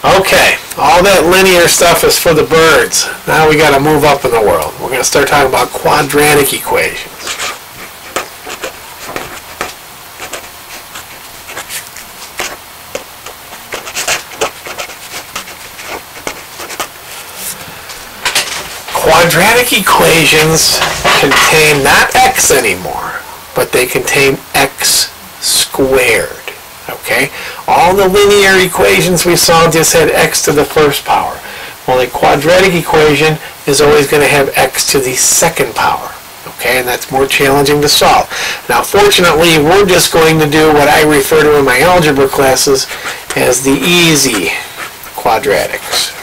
Okay, all that linear stuff is for the birds. Now we got to move up in the world. We're going to start talking about quadratic equations. Quadratic equations contain not x anymore, but they contain x squared. Okay? All the linear equations we saw just had x to the first power. Well, a quadratic equation is always going to have x to the second power. Okay? And that's more challenging to solve. Now, fortunately, we're just going to do what I refer to in my algebra classes as the easy quadratics.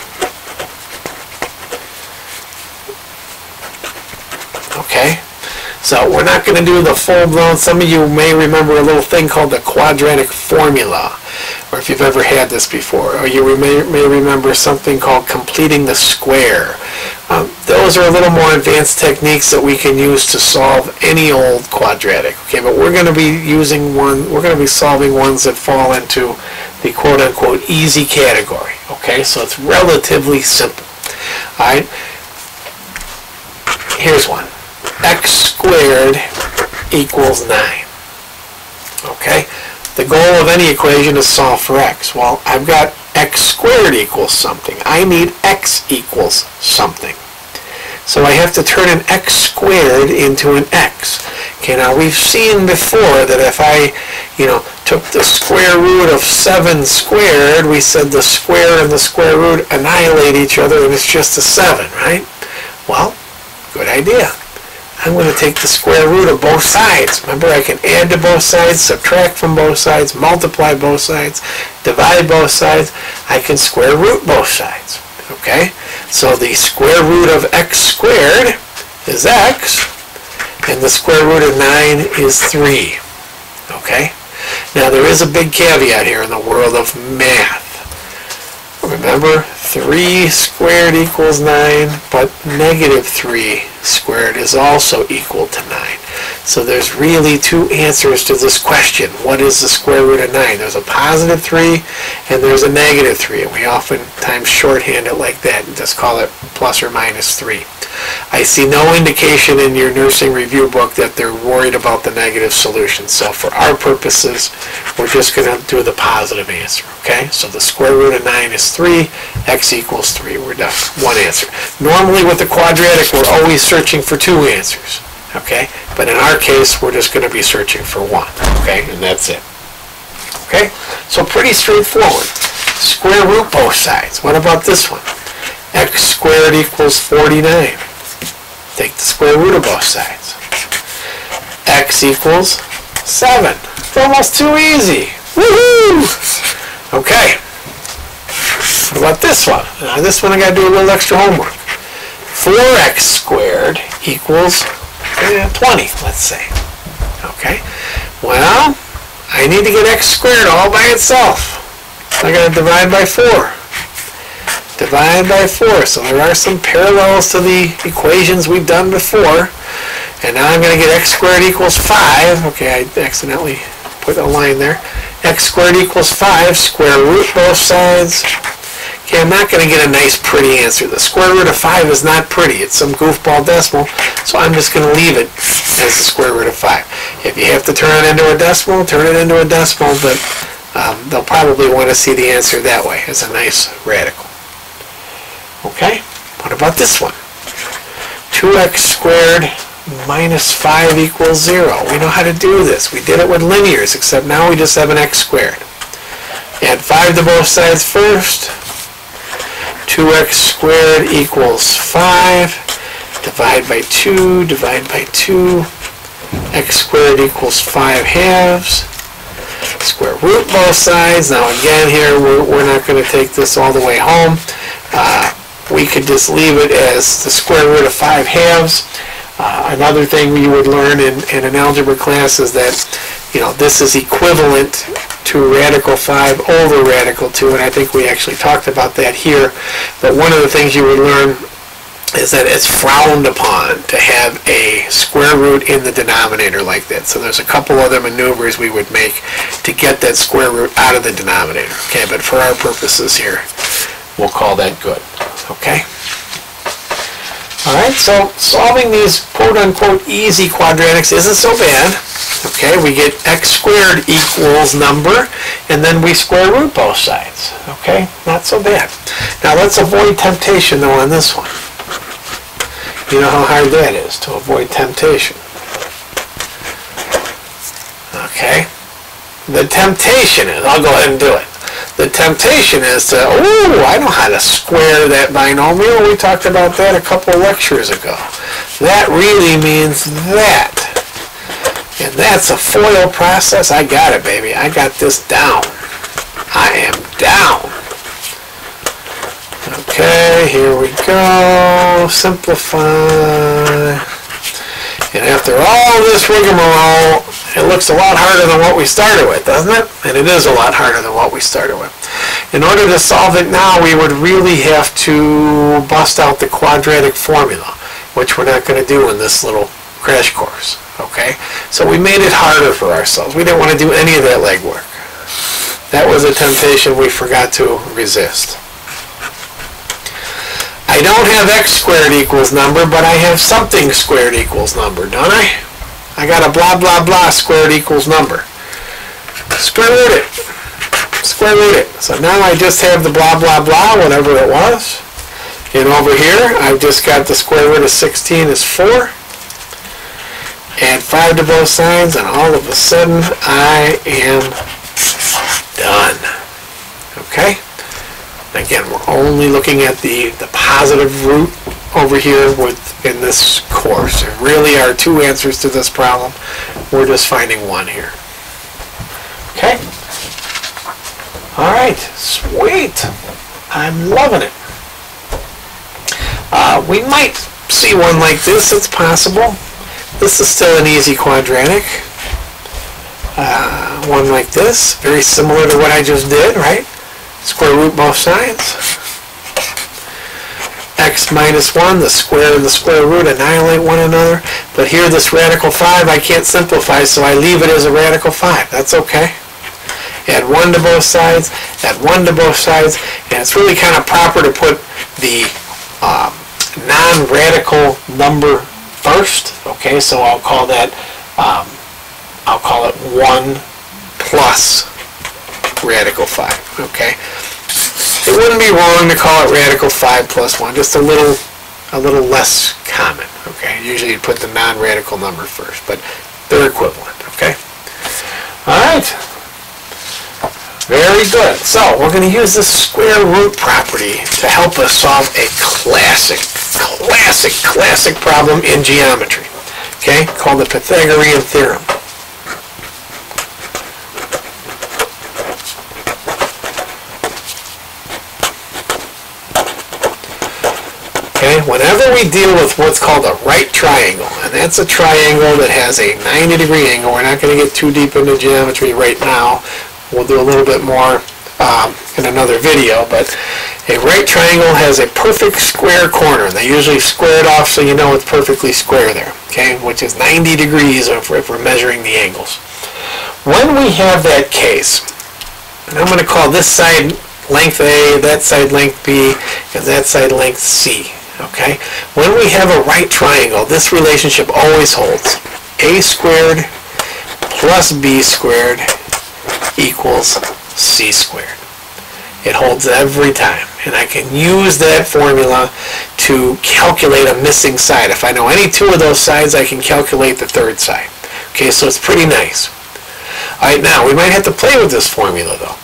Okay? So we're not going to do the full-blown. Some of you may remember a little thing called the quadratic formula, or if you've ever had this before, or you may remember something called completing the square. Those are a little more advanced techniques that we can use to solve any old quadratic. Okay, but we're going to be using we're going to be solving ones that fall into the quote-unquote easy category. Okay, so it's relatively simple. All right, here's one. X squared equals 9. Okay? The goal of any equation is solve for x. Well, I've got x squared equals something. I need x equals something. So I have to turn an x squared into an x. Okay, now we've seen before that if I, took the square root of 7 squared, we said the square and the square root annihilate each other and it's just a 7, right? Well, good idea. I'm going to take the square root of both sides. Remember, I can add to both sides, subtract from both sides, multiply both sides, divide both sides. I can square root both sides. Okay? So the square root of x squared is x, and the square root of 9 is 3. Okay? Now, there is a big caveat here in the world of math. Remember, 3 squared equals 9, but negative 3 squared is also equal to 9. So there's really two answers to this question. What is the square root of 9? There's a positive 3 and there's a negative 3. And we oftentimes shorthand it like that and just call it plus or minus 3. I see no indication in your nursing review book that they're worried about the negative solution. So for our purposes, we're just going to do the positive answer. Okay? So the square root of 9 is 3. X equals 3. We're done. One answer. Normally with the quadratic, we're always searching for two answers. Okay? But in our case, we're just going to be searching for one. Okay? And that's it. Okay? So pretty straightforward. Square root both sides. What about this one? X squared equals 49. Take the square root of both sides. X equals 7. It's almost too easy. Woohoo! Okay. What about this one? Now this one I got to do a little extra homework. 4x squared equals 20, let's say. Okay. Well, I need to get x squared all by itself. I got to divide by 4. Divide by 4. So there are some parallels to the equations we've done before. And now I'm going to get x squared equals 5. Okay, I accidentally put a line there. X squared equals 5. Square root both sides. Okay, I'm not going to get a nice pretty answer. The square root of 5 is not pretty. It's some goofball decimal. So I'm just going to leave it as the square root of 5. If you have to turn it into a decimal, turn it into a decimal. But they'll probably want to see the answer that way, as a nice radical. Okay, what about this one? 2x squared minus 5 equals 0. We know how to do this. We did it with linears, except now we just have an x squared. Add 5 to both sides first. 2x squared equals 5. Divide by 2, divide by 2. X squared equals 5 halves. Square root both sides. Now again here, we're not going to take this all the way home. We could just leave it as the square root of 5 halves. Another thing you would learn in an algebra class is that, this is equivalent to radical 5 over radical 2, and I think we actually talked about that here. But one of the things you would learn is that it's frowned upon to have a square root in the denominator like that. So there's a couple other maneuvers we would make to get that square root out of the denominator. Okay, but for our purposes here, we'll call that good. Okay? Alright, so solving these quote-unquote easy quadratics isn't so bad. Okay, we get x squared equals number, and then we square root both sides. Okay, not so bad. Now let's avoid temptation though on this one. You know how hard that is to avoid temptation. Okay, the temptation is, I'll go ahead and do it. The temptation is to, oh, I know how to square that binomial. We talked about that a couple lectures ago. That really means that. And that's a FOIL process. I got it, baby. I got this down. I am down. Okay, here we go. Simplify. And after all this rigmarole, it looks a lot harder than what we started with, doesn't it? And it is a lot harder than what we started with. In order to solve it now, we would really have to bust out the quadratic formula, which we're not going to do in this little crash course. Okay? So we made it harder for ourselves. We didn't want to do any of that legwork. That was a temptation we forgot to resist. I don't have x squared equals number, but I have something squared equals number, don't I? I got a blah blah blah squared equals number. Square root it. Square root it. So now I just have the blah blah blah, whatever it was. And over here, I've just got the square root of 16 is 4. Add 5 to both sides, and all of a sudden, I am done. Okay? Again, we're only looking at the positive root over here in this course. There really are 2 answers to this problem. We're just finding one here. Okay? Alright, sweet. I'm loving it. We might see one like this. It's possible. This is still an easy quadratic. One like this, very similar to what I just did, right? Square root both sides. X minus 1, the square and the square root annihilate one another. But here this radical 5 I can't simplify, so I leave it as a radical 5. That's okay. Add 1 to both sides, add 1 to both sides, and it's really kind of proper to put the non-radical number first. Okay, so I'll call that, I'll call it 1 plus radical 5. Okay, it wouldn't be wrong to call it radical 5 plus 1, just a little less common. Okay, usually you put the non-radical number first, but they're equivalent. Okay, all right, very good. So we're going to use this square root property to help us solve a classic problem in geometry. Okay, called the Pythagorean theorem. Okay, whenever we deal with what's called a right triangle, and that's a triangle that has a 90-degree angle, we're not going to get too deep into geometry right now. We'll do a little bit more in another video, but a right triangle has a perfect square corner. They usually square it off so you know it's perfectly square there, okay, which is 90 degrees if we're measuring the angles. When we have that case, and I'm going to call this side length A, that side length B, and that side length C. Okay? When we have a right triangle, this relationship always holds. A squared plus B squared equals C squared. It holds every time. And I can use that formula to calculate a missing side. If I know any 2 of those sides, I can calculate the 3rd side. Okay, so it's pretty nice. Alright, now, we might have to play with this formula, though.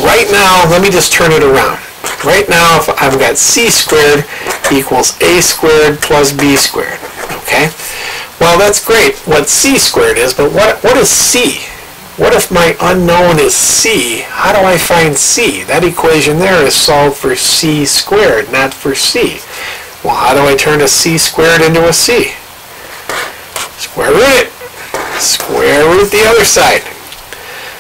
Right now, let me just turn it around. Right now, if I've got C squared equals A squared plus B squared. Okay? Well, that's great what C squared is, but what is C? What if my unknown is C? How do I find C? That equation there is solved for C squared, not for C. Well, how do I turn a C squared into a C? Square root it. Square root the other side.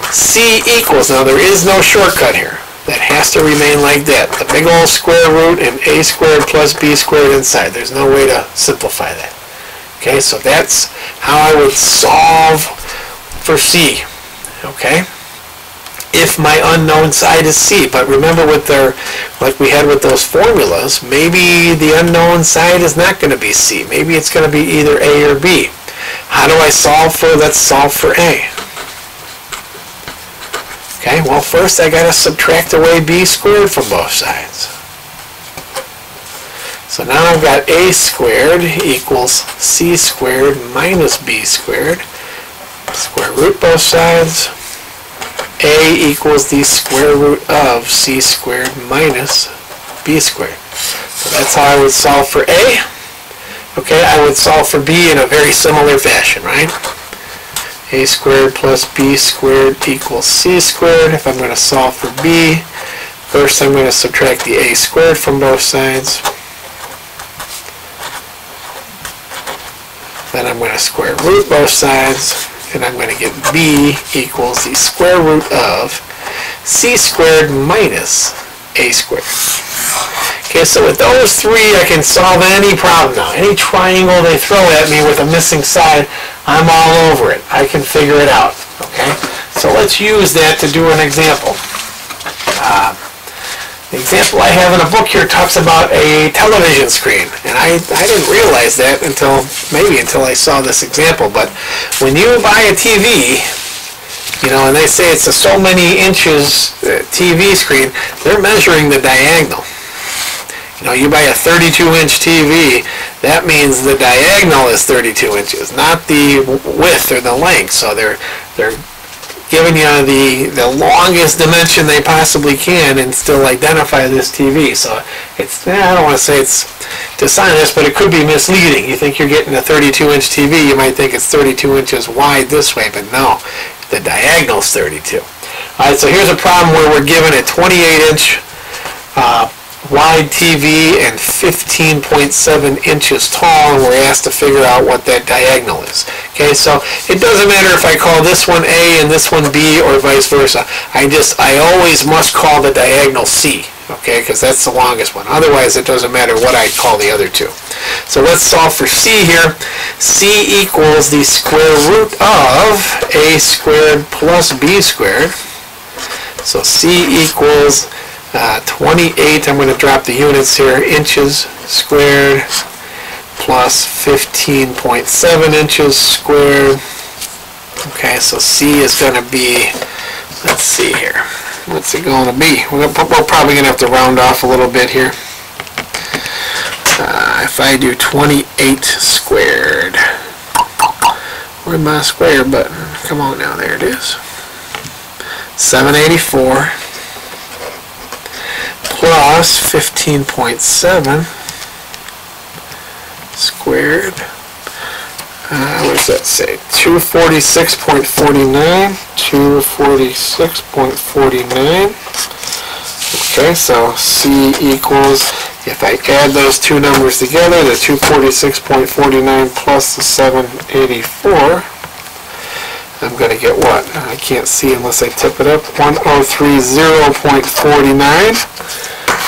C equals, now there is no shortcut here. That has to remain like that. The big old square root and A squared plus B squared inside. There's no way to simplify that. Okay, so that's how I would solve for C. Okay? if my unknown side is c. But remember, with their, like we had with those formulas, maybe the unknown side is not going to be c. Maybe it's going to be either a or b. How do I solve for, let's solve for a. Okay, well first I got to subtract away b squared from both sides. So now I've got a squared equals c squared minus b squared. Square root both sides. A equals the square root of c squared minus b squared. So that's how I would solve for a. Okay, I would solve for b in a very similar fashion, right? A squared plus b squared equals c squared. If I'm going to solve for b, first I'm going to subtract the a squared from both sides. Then I'm going to square root both sides, and I'm going to get b equals the square root of c squared minus a squared. Okay, so with those three, I can solve any problem now. Any triangle they throw at me with a missing side, I'm all over it. I can figure it out. Okay, so let's use that to do an example. The example I have in a book here talks about a television screen, and I didn't realize that until I saw this example. But when you buy a TV, you know, and they say it's a so many inches TV screen, they're measuring the diagonal. You know, you buy a 32-inch TV, that means the diagonal is 32 inches, not the width or the length. So they're giving you the longest dimension they possibly can and still identify this TV. So it's, I don't want to say it's dishonest, but it could be misleading. You think you're getting a 32-inch TV, you might think it's 32 inches wide this way, but no, the diagonal is 32. All right, so here's a problem where we're given a 28-inch wide TV and 15.7 inches tall, and we're asked to figure out what that diagonal is. Okay, so it doesn't matter if I call this one A and this one B or vice versa. I always must call the diagonal C, okay, because that's the longest one. Otherwise, it doesn't matter what I call the other two. So let's solve for C here. C equals the square root of A squared plus B squared. So C equals 28, I'm going to drop the units here, inches squared plus 15.7 inches squared. Okay, so C is going to be, let's see here, what's it going to be? We're probably going to have to round off a little bit here. If I do 28 squared, where's my square button? Come on now, there it is. 784. Plus 15.7 squared. What does that say? 246.49. 246.49. Okay, so C equals, if I add those two numbers together, the 246.49 plus the 784, I'm going to get what? I can't see unless I tip it up. 1030.49.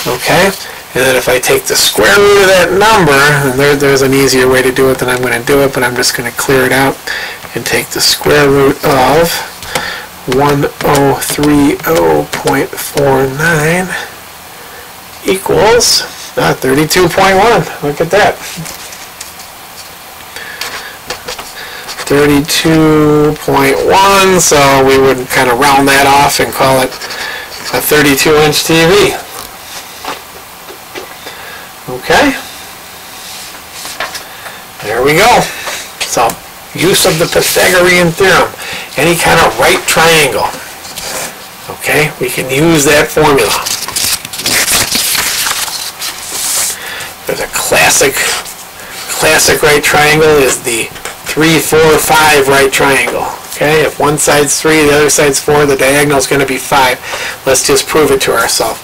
Okay, and then if I take the square root of that number, and there's an easier way to do it than I'm going to do it, but I'm just going to clear it out and take the square root of 1030.49 equals 32.1. Look at that. 32.1, so we would kind of round that off and call it a 32-inch TV. Okay, there we go. So, use of the Pythagorean theorem. Any kind of right triangle. Okay, we can use that formula. There's a classic right triangle is the 3, 4, 5 right triangle. Okay, if one side's 3, the other side's 4, the diagonal is going to be 5. Let's just prove it to ourselves.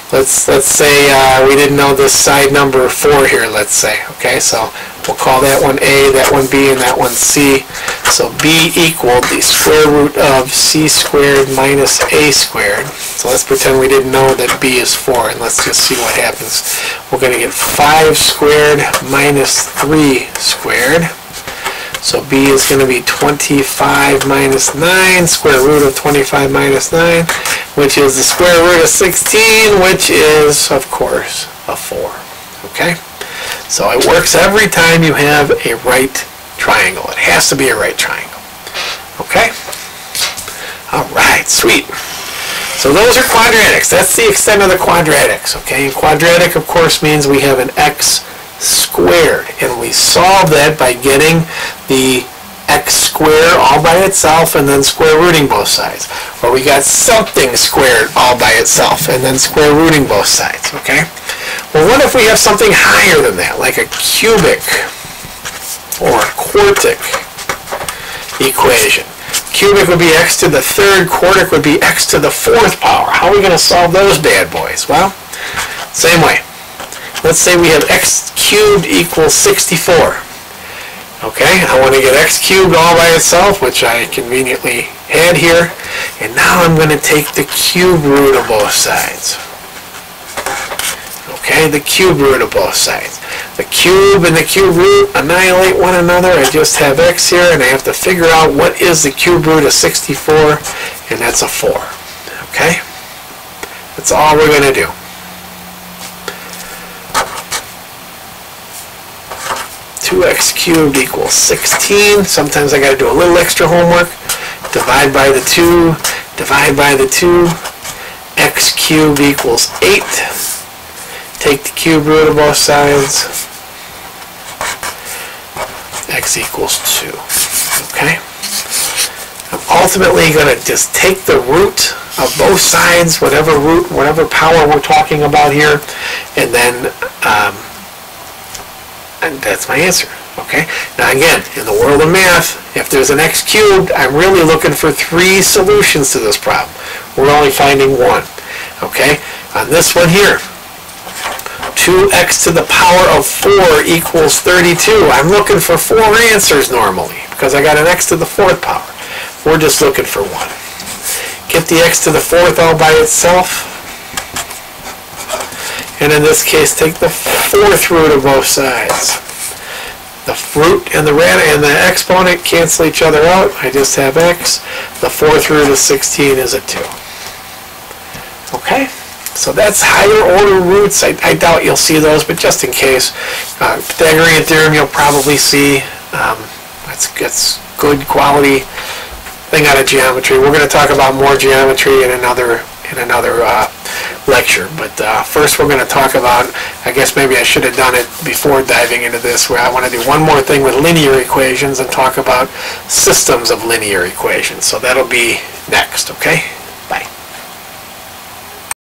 Let's say we didn't know this side number 4 here, let's say. Okay, so we'll call that one A, that one B, and that one C. So B equaled the square root of C squared minus A squared. So let's pretend we didn't know that B is 4, and let's just see what happens. We're going to get 5 squared minus 3 squared. So b is going to be 25 minus 9, square root of 25 minus 9, which is the square root of 16, which is, of course, a 4. Okay? So it works every time you have a right triangle. It has to be a right triangle. Okay? All right, sweet. So those are quadratics. That's the extent of the quadratics. Okay? And quadratic, of course, means we have an x squared, and we solve that by getting the x squared all by itself and then square rooting both sides. Or we got something squared all by itself and then square rooting both sides. Okay? Well, what if we have something higher than that, like a cubic or a quartic equation? Cubic would be x to the third, quartic would be x to the fourth power. How are we going to solve those bad boys? Well, same way. Let's say we have x cubed equals 64. Okay, I want to get x cubed all by itself, which I conveniently had here. And now I'm going to take the cube root of both sides. Okay, the cube root of both sides. The cube and the cube root annihilate one another. I just have x here, and I have to figure out what is the cube root of 64, and that's a 4. Okay? That's all we're going to do. Two x cubed equals 16. Sometimes I got to do a little extra homework. Divide by the 2. Divide by the 2. X cubed equals 8. Take the cube root of both sides. X equals 2. Okay? I'm ultimately going to just take the root of both sides, whatever root, whatever power we're talking about here, and then and that's my answer. Okay? Now again, in the world of math, if there's an x cubed, I'm really looking for 3 solutions to this problem. We're only finding 1. Okay? On this one here, 2x to the power of 4 equals 32. I'm looking for 4 answers normally, because I got an x to the 4th power. We're just looking for 1. Get the x to the 4th all by itself. And in this case, take the 4th root of both sides. The root and the exponent cancel each other out. I just have x. The 4th root of 16 is a 2. Okay? So that's higher order roots. I doubt you'll see those, but just in case. Pythagorean theorem you'll probably see. That's good quality thing out of geometry. We're going to talk about more geometry in another lecture, but first we're going to talk about, I guess maybe I should have done it before diving into this, where I want to do one more thing with linear equations and talk about systems of linear equations. So that'll be next, okay?